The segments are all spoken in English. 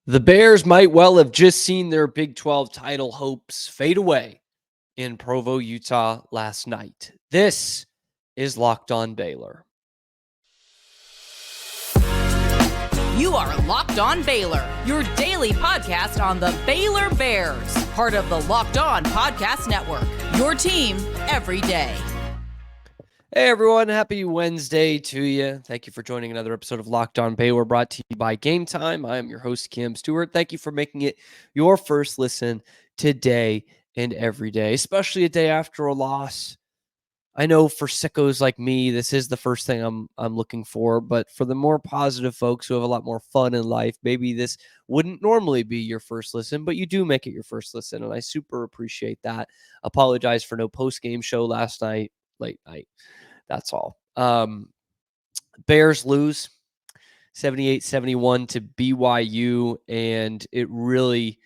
The Bears might well have just seen their Big 12 title hopes fade away in Provo, Utah last night. This is Locked On Baylor. You are Locked On Baylor, your daily podcast on the Baylor Bears, part of the Locked On Podcast Network, your team every day. Hey everyone, happy Wednesday to you. Thank you for joining another episode of Locked On Baylor, brought to you by Gametime. I am your host, Cam Stewart. Thank you for making it your first listen today and every day, especially a day after a loss. I know for sickos like me, this is the first thing I'm looking for, but for the more positive folks who have a lot more fun in life, maybe this wouldn't normally be your first listen, but you do make it your first listen, and I super appreciate that. Apologize for no post-game show last night, late night. That's all. Bears lose 78-71 to BYU, and it really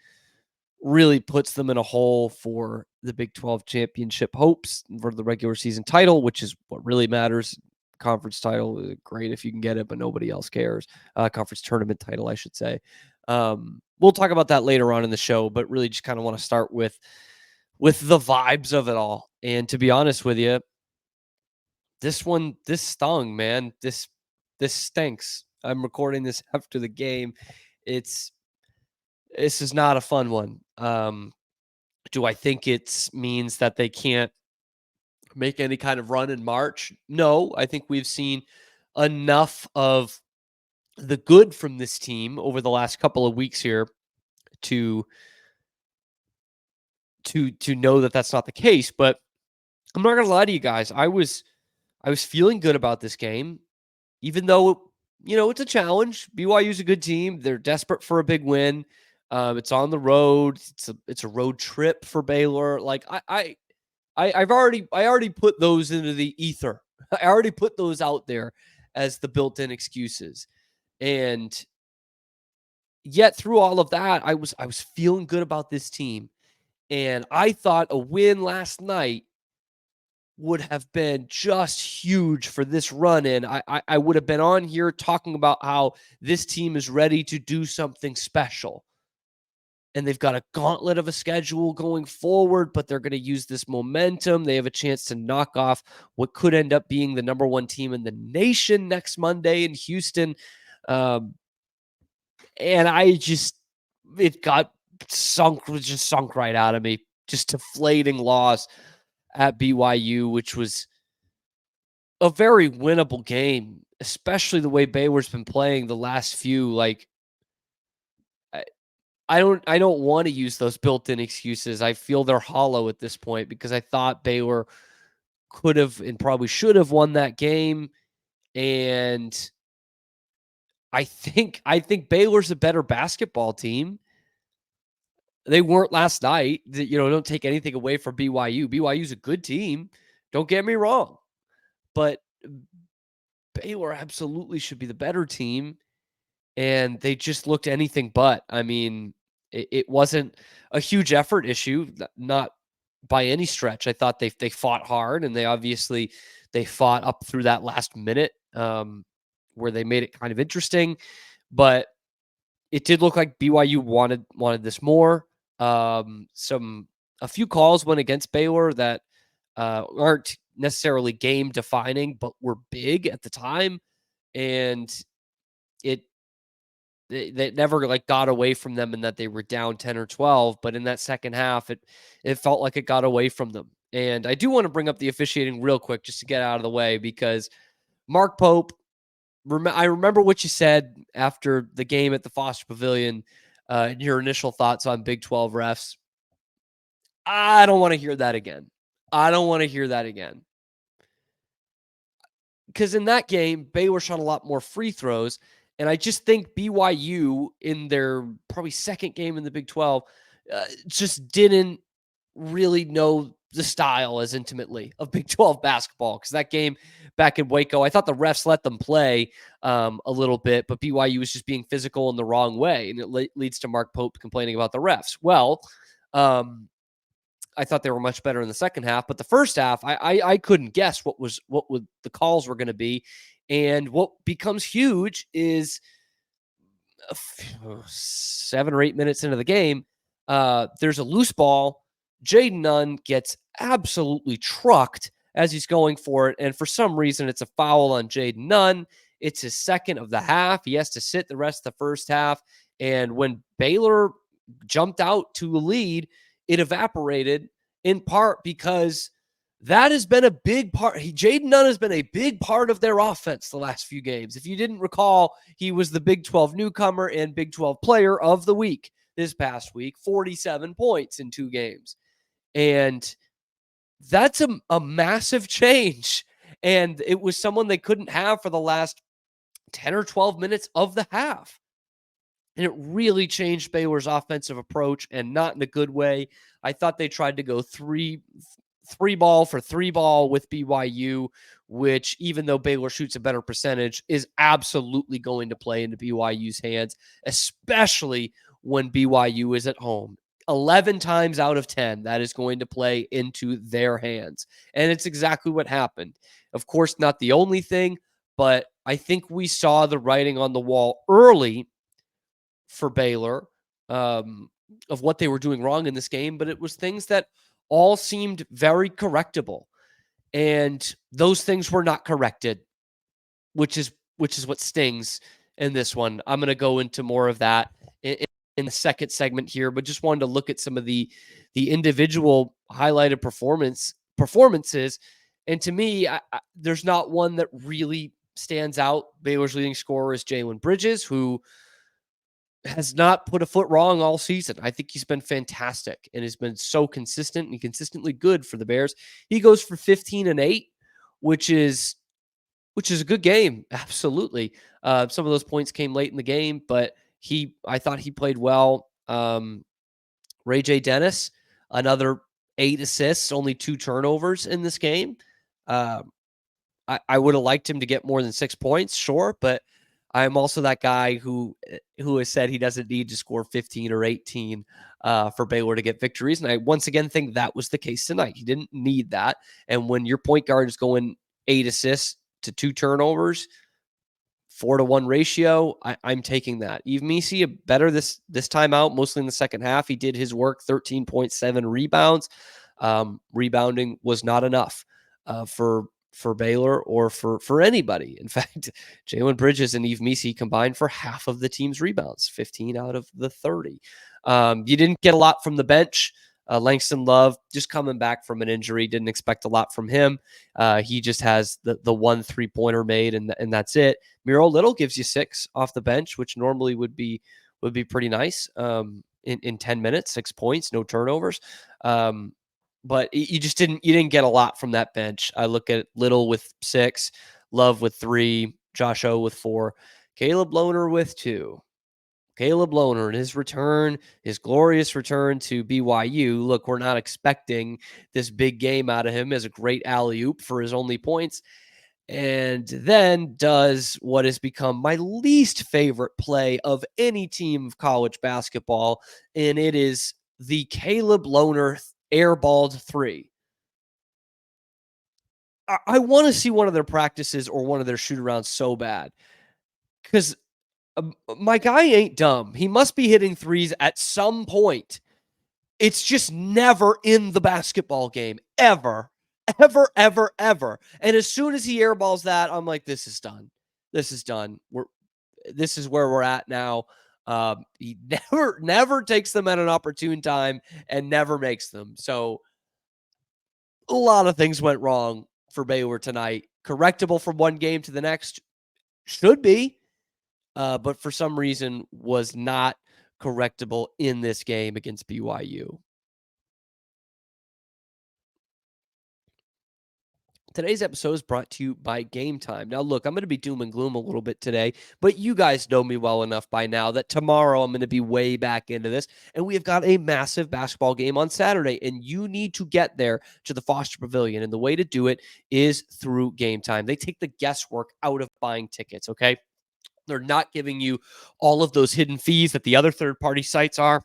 puts them in a hole for the Big 12 championship hopes for the regular season title, which is what really matters. Conference title, great if you can get it, but nobody else cares. Conference tournament title, I should say. We'll talk about that later on in the show, but really just kind of want to start with the vibes of it all. And to be honest with you, this stung, man. This stinks. I'm recording this after the game. This is not a fun one. Do I think it means that they can't make any kind of run in March? No, I think we've seen enough of the good from this team over the last couple of weeks here to know that that's not the case. But I'm not gonna lie to you guys. I was feeling good about this game, even though, it's a challenge. BYU's a good team. They're desperate for a big win. It's on the road. It's a road trip for Baylor. Like I already put those into the ether. I already put those out there as the built-in excuses. And yet through all of that, I was feeling good about this team. And I thought a win last night would have been just huge for this run in. I would have been on here talking about how this team is ready to do something special. And they've got a gauntlet of a schedule going forward, but they're going to use this momentum. They have a chance to knock off what could end up being the number one team in the nation next Monday in Houston. And it got sunk right out of me. Just deflating loss at BYU, which was a very winnable game, especially the way Baylor's been playing the last few. Like, I don't want to use those built-in excuses. I feel they're hollow at this point because I thought Baylor could have and probably should have won that game. And I think Baylor's a better basketball team. They weren't last night. Don't take anything away from BYU. BYU's a good team. Don't get me wrong. But Baylor absolutely should be the better team. And they just looked anything but. I mean, it wasn't a huge effort issue, not by any stretch. I thought they fought hard, and they fought up through that last minute where they made it kind of interesting. But it did look like BYU wanted this more. A few calls went against Baylor that aren't necessarily game defining, but were big at the time, and they never got away from them, and that they were down 10 or 12. But in that second half, it felt like it got away from them. And I do want to bring up the officiating real quick just to get out of the way, because Mark Pope, I remember what you said after the game at the Foster Pavilion, your initial thoughts on Big 12 refs. I don't want to hear that again. Because in that game, Baylor shot a lot more free throws. And I just think BYU, in their probably second game in the Big 12, just didn't really know the style as intimately of Big 12 basketball. Because that game back in Waco, I thought the refs let them play a little bit, but BYU was just being physical in the wrong way. And it leads to Mark Pope complaining about the refs. Well, I thought they were much better in the second half, but the first half, I couldn't guess what the calls were going to be. And what becomes huge is 7 or 8 minutes into the game, there's a loose ball. getONE gets absolutely trucked as he's going for it. And for some reason, it's a foul on getONE. It's his second of the half. He has to sit the rest of the first half. And when Baylor jumped out to a lead, it evaporated in part because that has been a big part. getONE has been a big part of their offense the last few games. If you didn't recall, he was the Big 12 newcomer and Big 12 player of the week this past week, 47 points in 2 games. And that's a massive change. And it was someone they couldn't have for the last 10 or 12 minutes of the half. And it really changed Baylor's offensive approach, and not in a good way. I thought they tried to go three ball for 3 ball with BYU, which, even though Baylor shoots a better percentage, is absolutely going to play into BYU's hands, especially when BYU is at home. 11 times out of 10, that is going to play into their hands. And it's exactly what happened. Of course, not the only thing, but I think we saw the writing on the wall early for Baylor of what they were doing wrong in this game, but it was things that all seemed very correctable. And those things were not corrected, which is what stings in this one. I'm going to go into more of that in the second segment here, but just wanted to look at some of the individual highlighted performances. And to me, there's not one that really stands out. Baylor's leading scorer is Jalen Bridges, who has not put a foot wrong all season. I think he's been fantastic and has been so consistent and consistently good for the Bears. He goes for 15 and 8, which is a good game. Absolutely. Some of those points came late in the game, but I thought he played well. Ray J. Dennis, another 8 assists, only 2 turnovers in this game. I would have liked him to get more than 6 points, sure, but I'm also that guy who has said he doesn't need to score 15 or 18 for Baylor to get victories. And I once again think that was the case tonight. He didn't need that. And when your point guard is going 8 assists to 2 turnovers, 4-to-1 ratio, I'm taking that. Yves Missi, better this time out, mostly in the second half. He did his work, 13.7 rebounds. Rebounding was not enough for Baylor or for anybody. In fact, Jalen Bridges and Yves Missi combined for half of the team's rebounds, 15 out of the 30. You didn't get a lot from the bench. Langston Love just coming back from an injury. Didn't expect a lot from him. He just has the 1 3-pointer made, and that's it. Miro Little gives you 6 off the bench, which normally would be pretty nice. In 10 minutes, 6 points, no turnovers. But you didn't get a lot from that bench. I look at Little with 6, Love with 3, Josh O with 4, Caleb Lohner with 2. Caleb Lohner, his return, his glorious return to BYU. Look, we're not expecting this big game out of him as a great alley-oop for his only points. And then does what has become my least favorite play of any team of college basketball, and it is the Caleb Lohner airballed 3. I want to see one of their practices or one of their shoot-arounds so bad, because my guy ain't dumb. He must be hitting 3s at some point. It's just never in the basketball game, ever. And as soon as he airballs that, I'm like, this is done. This is done. This is where we're at now. He never takes them at an opportune time and never makes them. So a lot of things went wrong for Baylor tonight. Correctable from one game to the next, should be, but for some reason was not correctable in this game against BYU. Today's episode is brought to you by Gametime. Now, look, I'm going to be doom and gloom a little bit today, but you guys know me well enough by now that tomorrow I'm going to be way back into this, and we have got a massive basketball game on Saturday, and you need to get there to the Foster Pavilion, and the way to do it is through Gametime. They take the guesswork out of buying tickets, okay? They're not giving you all of those hidden fees that the other third-party sites are.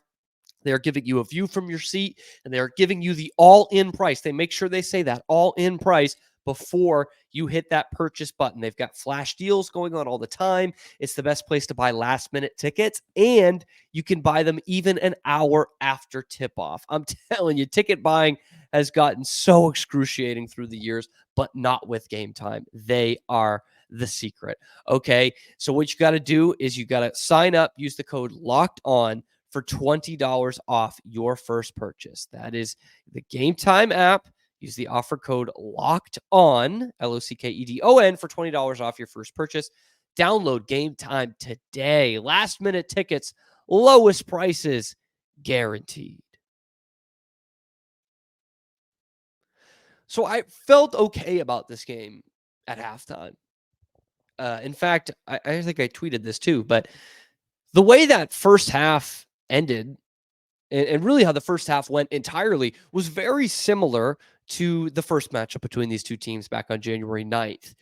They're giving you a view from your seat, and they're giving you the all-in price. They make sure they say that, all-in price, before you hit that purchase button. They've got flash deals going on all the time. It's the best place to buy last-minute tickets, and you can buy them even an hour after tip-off. I'm telling you, ticket buying has gotten so excruciating through the years, but not with Gametime. They are the secret. Okay, so what you got to do is you got to sign up, use the code locked on for $20 off your first purchase. That is the Gametime app. Use the offer code locked on, LOCKEDON, for $20 off your first purchase. Download Gametime today. Last minute tickets, lowest prices guaranteed. So I felt okay about this game at halftime. In fact, I think I tweeted this too, but the way that first half ended and really how the first half went entirely was very similar to the first matchup between these two teams back on January 9th.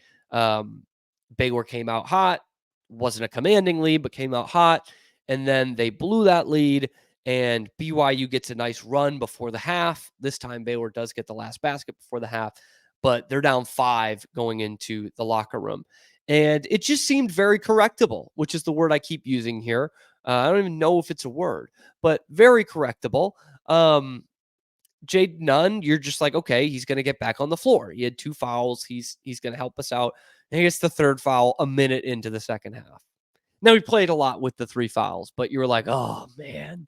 Baylor came out hot, wasn't a commanding lead, but came out hot. And then they blew that lead, and BYU gets a nice run before the half. This time, Baylor does get the last basket before the half, but they're down 5 going into the locker room. And it just seemed very correctable, which is the word I keep using here. I don't even know if it's a word, but very correctable. Jade Nunn, you're just like, okay, he's going to get back on the floor. He had 2 fouls. He's going to help us out. And he gets the 3rd foul a minute into the second half. Now, he played a lot with the 3 fouls, but you were like, oh, man,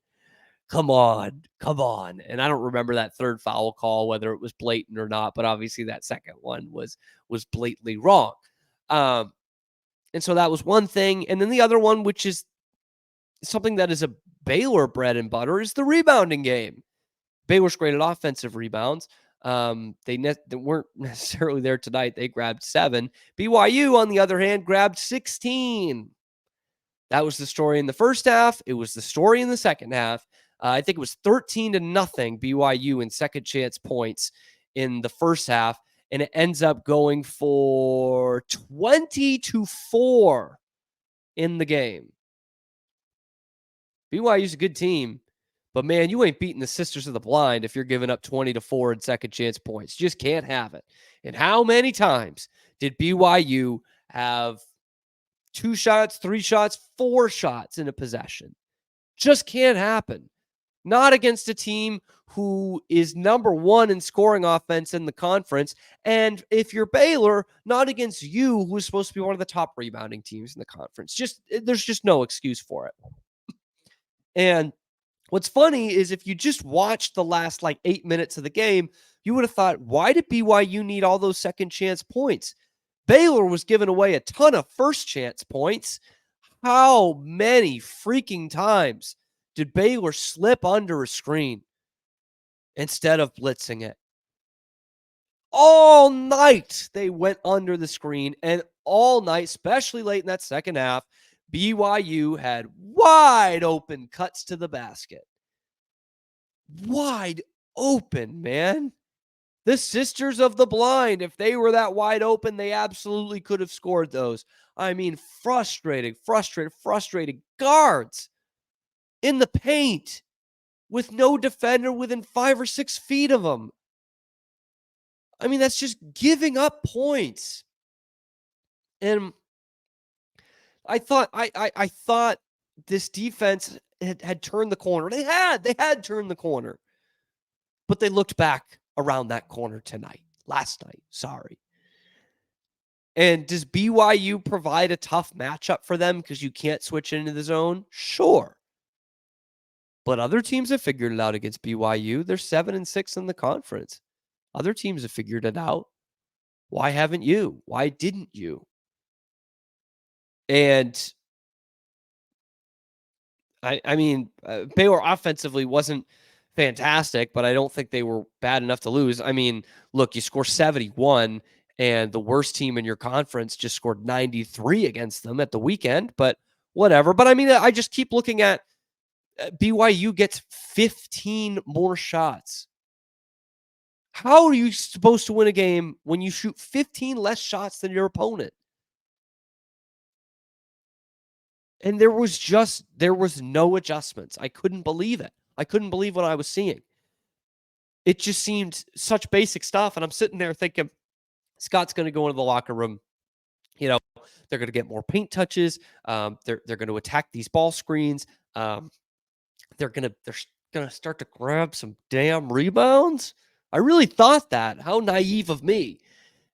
come on. And I don't remember that 3rd foul call, whether it was blatant or not, but obviously that second one was blatantly wrong. And so that was one thing. And then the other one, which is something that is a Baylor bread and butter, is the rebounding game. Baylor's great at offensive rebounds. They weren't necessarily there tonight. They grabbed 7. BYU, on the other hand, grabbed 16. That was the story in the first half. It was the story in the second half. I think it was 13-0 BYU in second chance points in the first half, and it ends up going for 20-4 in the game. BYU's a good team, but man, you ain't beating the Sisters of the Blind if you're giving up 20-4 in second chance points. Just can't have it. And how many times did BYU have 2 shots, 3 shots, 4 shots in a possession? Just can't happen. Not against a team who is number 1 in scoring offense in the conference. And if you're Baylor, not against you, who's supposed to be one of the top rebounding teams in the conference. There's just no excuse for it. And what's funny is if you just watched the last 8 minutes of the game, you would have thought, why did BYU need all those second chance points? Baylor was giving away a ton of first chance points. How many freaking times did Baylor slip under a screen instead of blitzing it? All night they went under the screen, and all night, especially late in that second half, BYU had wide open cuts to the basket. Wide open, man. The Sisters of the Blind, if they were that wide open, they absolutely could have scored those. I mean, frustrated guards in the paint with no defender within 5 or 6 feet of them. I mean, that's just giving up points. And I thought this defense had turned the corner. They had turned the corner. But they looked back around that corner last night. Sorry. And does BYU provide a tough matchup for them because you can't switch into the zone? Sure. But other teams have figured it out against BYU. They're 7-6 in the conference. Other teams have figured it out. Why haven't you? Why didn't you? And I mean, Baylor offensively wasn't fantastic, but I don't think they were bad enough to lose. I mean, look, you score 71, and the worst team in your conference just scored 93 against them at the weekend, but whatever. But I mean, I just keep looking at BYU gets 15 more shots. How are you supposed to win a game when you shoot 15 less shots than your opponent? And there was no adjustments. I couldn't believe it. I couldn't believe what I was seeing. It just seemed such basic stuff. And I'm sitting there thinking, Scott's going to go into the locker room. You know, they're going to get more paint touches. They're going to attack these ball screens. They're going to start to grab some damn rebounds. I really thought that. How naive of me.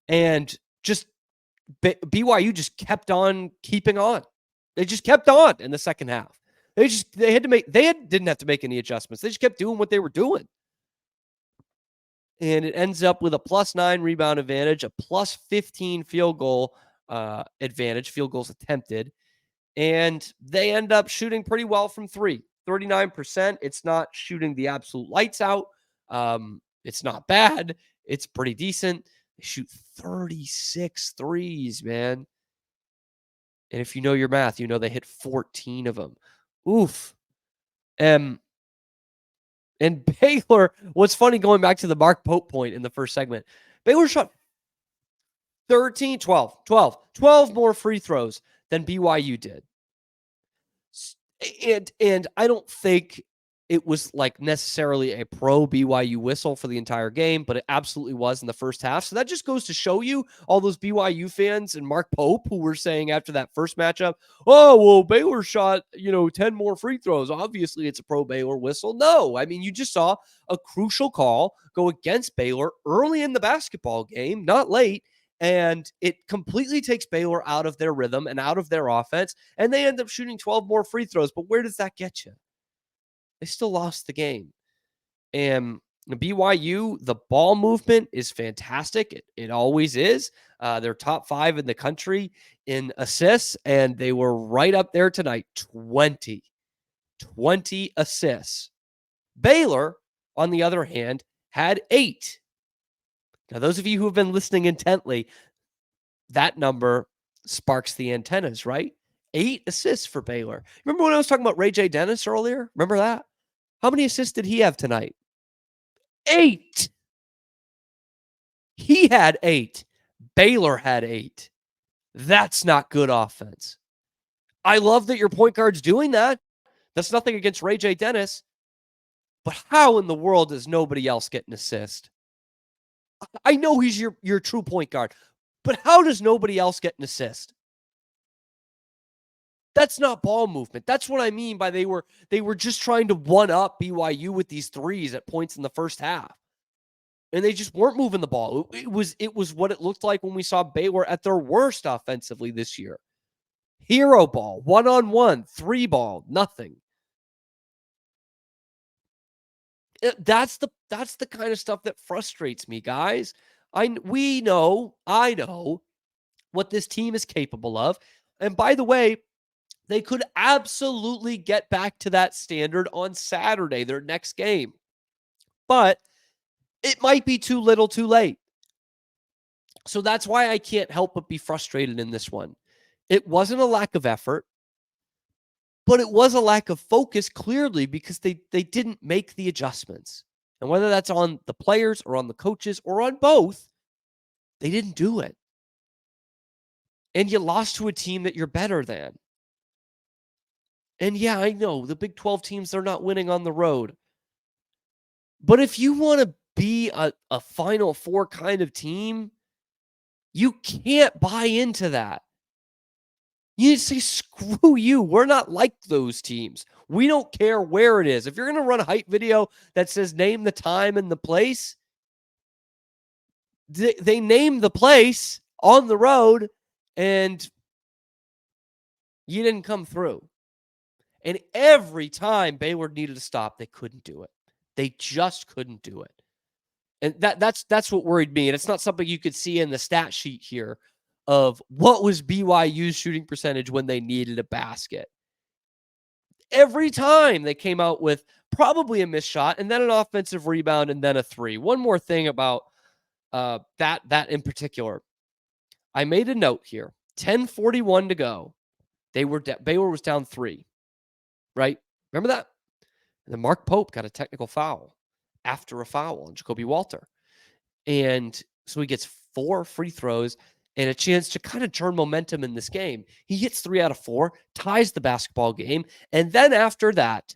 And just BYU just kept on keeping on. They just kept on in the second half. They didn't have to make any adjustments. They just kept doing what they were doing. And it ends up with a +9 rebound advantage, a +15 field goal advantage, field goals attempted. And they end up shooting pretty well from three, 39%. It's not shooting the absolute lights out. It's not bad. It's pretty decent. They shoot 36 threes, man. And if you know your math, you know they hit 14 of them. Oof. And Baylor, what's funny, going back to the Mark Pope point in the first segment, Baylor shot 12 more free throws than BYU did. And I don't think it was like necessarily a pro BYU whistle for the entire game, but it absolutely was in the first half. So that just goes to show you, all those BYU fans and Mark Pope who were saying after that first matchup, oh, well, Baylor shot, 10 more free throws. Obviously it's a pro Baylor whistle. No, I mean, you just saw a crucial call go against Baylor early in the basketball game, not late. And it completely takes Baylor out of their rhythm and out of their offense. And they end up shooting 12 more free throws. But where does that get you? They still lost the game. And the BYU, the ball movement is fantastic. It always is. They're top 5 in the country in assists, and they were right up there tonight. 20 assists. Baylor, on the other hand, had 8. Now, those of you who have been listening intently, that number sparks the antennas, right? 8 assists for Baylor. Remember when I was talking about Ray J. Dennis earlier? Remember that? How many assists did he have tonight? 8. He had 8. Baylor had 8. That's not good offense. I love that your point guard's doing that. That's nothing against Ray J. Dennis. But how in the world does nobody else get an assist? I know he's your true point guard, but how does nobody else get an assist? That's not ball movement. That's what I mean by they were just trying to one-up BYU with these threes at points in the first half. And they just weren't moving the ball. It was what it looked like when we saw Baylor at their worst offensively this year. Hero ball, one-on-one, 3-ball, nothing. That's the kind of stuff that frustrates me, guys. I know what this team is capable of. And by the way, they could absolutely get back to that standard on Saturday, their next game. But it might be too little too late. So that's why I can't help but be frustrated in this one. It wasn't a lack of effort, but it was a lack of focus, clearly, because they didn't make the adjustments. And whether that's on the players or on the coaches or on both, they didn't do it. And you lost to a team that you're better than. And yeah, I know the Big 12 teams, they're not winning on the road. But if you want to be a Final Four kind of team, you can't buy into that. You say, screw you. We're not like those teams. We don't care where it is. If you're going to run a hype video that says name the time and the place, they name the place on the road and you didn't come through. And every time Baylor needed to stop, they couldn't do it. They just couldn't do it. And that's what worried me. And it's not something you could see in the stat sheet here of what was BYU's shooting percentage when they needed a basket. Every time they came out with probably a missed shot and then an offensive rebound and then a 3. One more thing about that in particular. I made a note here. 10:41 to go. Baylor was down 3. Right? Remember that? And then Mark Pope got a technical foul after a foul on Jacoby Walter. And so he gets 4 free throws and a chance to kind of turn momentum in this game. He hits 3 out of 4, ties the basketball game. And then after that,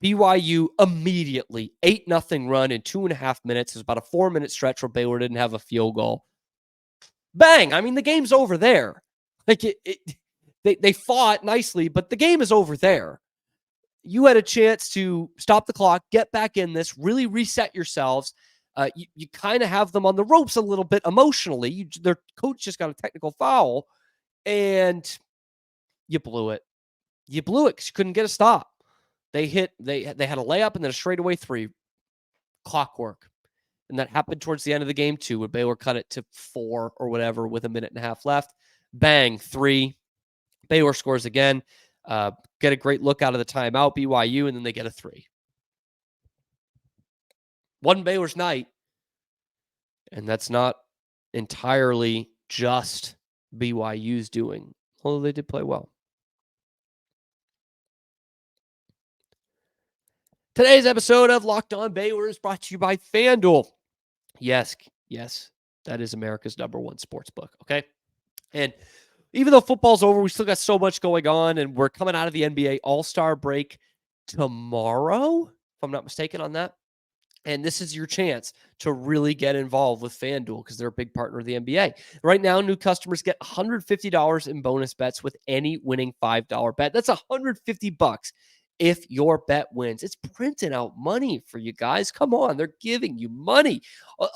BYU immediately 8-0 run in 2.5 minutes. It was about a 4-minute stretch where Baylor didn't have a field goal. bang. I mean, the game's over there. Like they fought nicely, but the game is over there. You had a chance to stop the clock, get back in this, really reset yourselves. You kind of have them on the ropes a little bit emotionally. Their coach just got a technical foul, and you blew it. You blew it because you couldn't get a stop. They had a layup and then a straightaway three. Clockwork. And that happened towards the end of the game too, when Baylor cut it to 4 or whatever with a minute and a half left. Bang, 3. Baylor scores again. Get a great look out of the timeout, BYU, and then they get a 3. One Baylor's night, and that's not entirely just BYU's doing, although they did play well. Today's episode of Locked On Baylor is brought to you by FanDuel. Yes, that is America's #1 sports book, okay? And even though football's over, we still got so much going on, and we're coming out of the NBA All-Star break tomorrow, if I'm not mistaken on that. And this is your chance to really get involved with FanDuel because they're a big partner of the NBA. Right now, new customers get $150 in bonus bets with any winning $5 bet. That's $150 if your bet wins. It's printing out money for you guys. Come on, they're giving you money.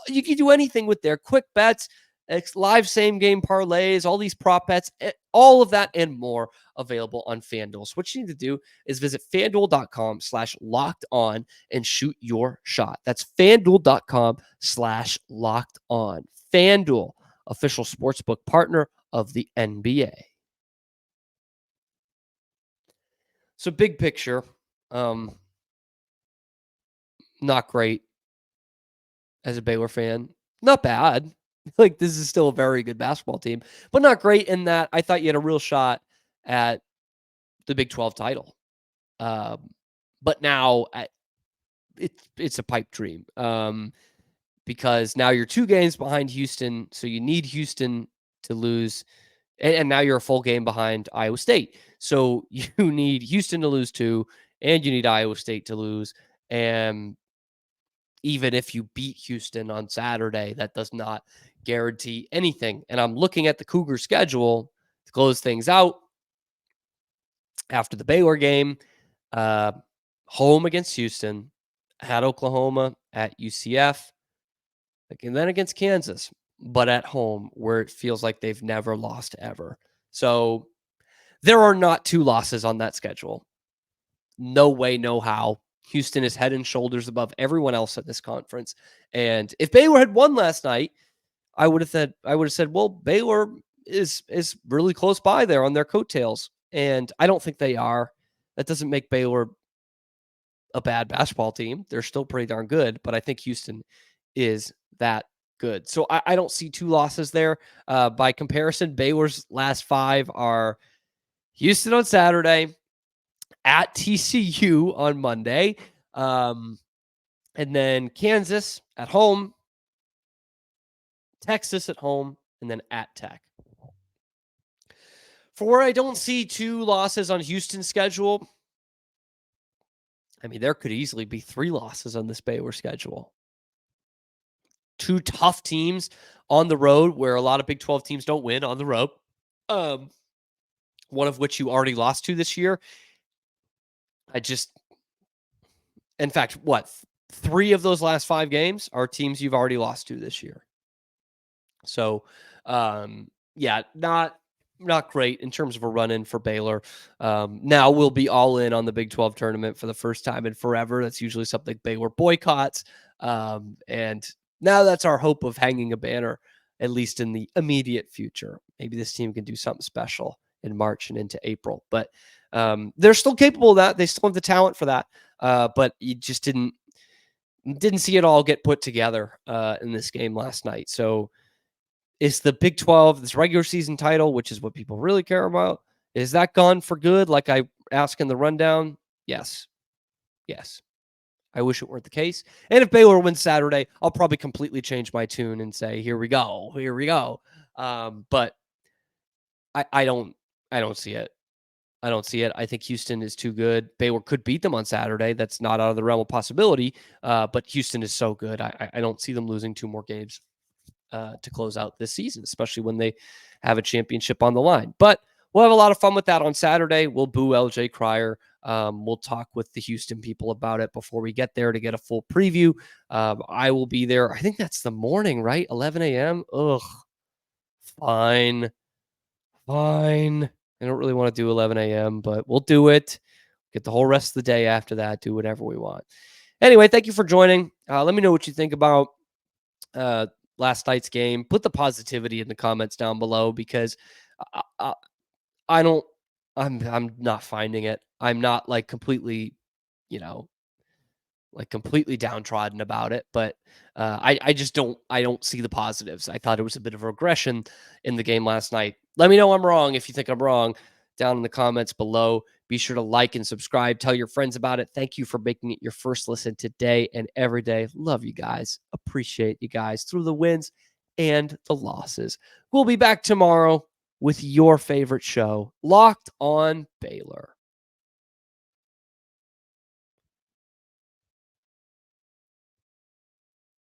You can do anything with their quick bets, live same game parlays, all these prop bets, all of that and more available on FanDuel. So what you need to do is visit FanDuel.com/lockedon and shoot your shot. That's FanDuel.com/lockedon. FanDuel, official sportsbook partner of the NBA. So big picture, not great as a Baylor fan. Not bad. Like, this is still a very good basketball team, but not great in that I thought you had a real shot at the Big 12 title. But now it's a pipe dream because now you're 2 games behind Houston, so you need Houston to lose, and now you're a full game behind Iowa State. So you need Houston to lose 2, and you need Iowa State to lose. And even if you beat Houston on Saturday, that does not guarantee anything. And I'm looking at the Cougars schedule to close things out after the Baylor game. Home against Houston, at Oklahoma, at UCF, and then against Kansas, but at home where it feels like they've never lost ever. So there are not 2 losses on that schedule. No way, no how. Houston is head and shoulders above everyone else at this conference. And if Baylor had won last night, I would have said, well, Baylor is really close by there on their coattails. And I don't think they are. That doesn't make Baylor a bad basketball team. They're still pretty darn good, but I think Houston is that good. So I don't see 2 losses there. By comparison, Baylor's last 5 are Houston on Saturday, at TCU on Monday, and then Kansas at home, Texas at home, and then at Tech. For where I don't see 2 losses on Houston's schedule, I mean, there could easily be 3 losses on this Baylor schedule. 2 tough teams on the road where a lot of Big 12 teams don't win on the road. One of which you already lost to this year. In fact, 3 of those last 5 games are teams you've already lost to this year. So, yeah, not great in terms of a run-in for Baylor. Now we'll be all in on the Big 12 tournament for the first time in forever. That's usually something Baylor boycotts. And now that's our hope of hanging a banner, at least in the immediate future. Maybe this team can do something special in March and into April. But they're still capable of that. They still have the talent for that. But you just didn't see it all get put together in this game last night. So is the Big 12, this regular season title, which is what people really care about, is that gone for good? Like I asked in the rundown? Yes. I wish it weren't the case. And if Baylor wins Saturday, I'll probably completely change my tune and say, here we go. But I don't see it. I don't see it. I think Houston is too good. Baylor could beat them on Saturday. That's not out of the realm of possibility. But Houston is so good. I don't see them losing 2 more games. to close out this season, especially when they have a championship on the line. But we'll have a lot of fun with that on Saturday. We'll boo LJ Cryer. We'll talk with the Houston people about it before we get there to get a full preview. I will be there. I think that's the morning, right? 11 a.m. Ugh. Fine. I don't really want to do 11 a.m., but we'll do it. Get the whole rest of the day after that. Do whatever we want. Anyway, thank you for joining. Let me know what you think about last night's game. Put the positivity in the comments down below, because I'm not finding it. I'm not like completely downtrodden about it, but I don't see the positives. I thought it was a bit of a regression in the game last night. Let me know I'm wrong if you think I'm wrong down in the comments below. Be sure to like and subscribe. Tell your friends about it. Thank you for making it your first listen today and every day. Love you guys. Appreciate you guys through the wins and the losses. We'll be back tomorrow with your favorite show, Locked on Baylor.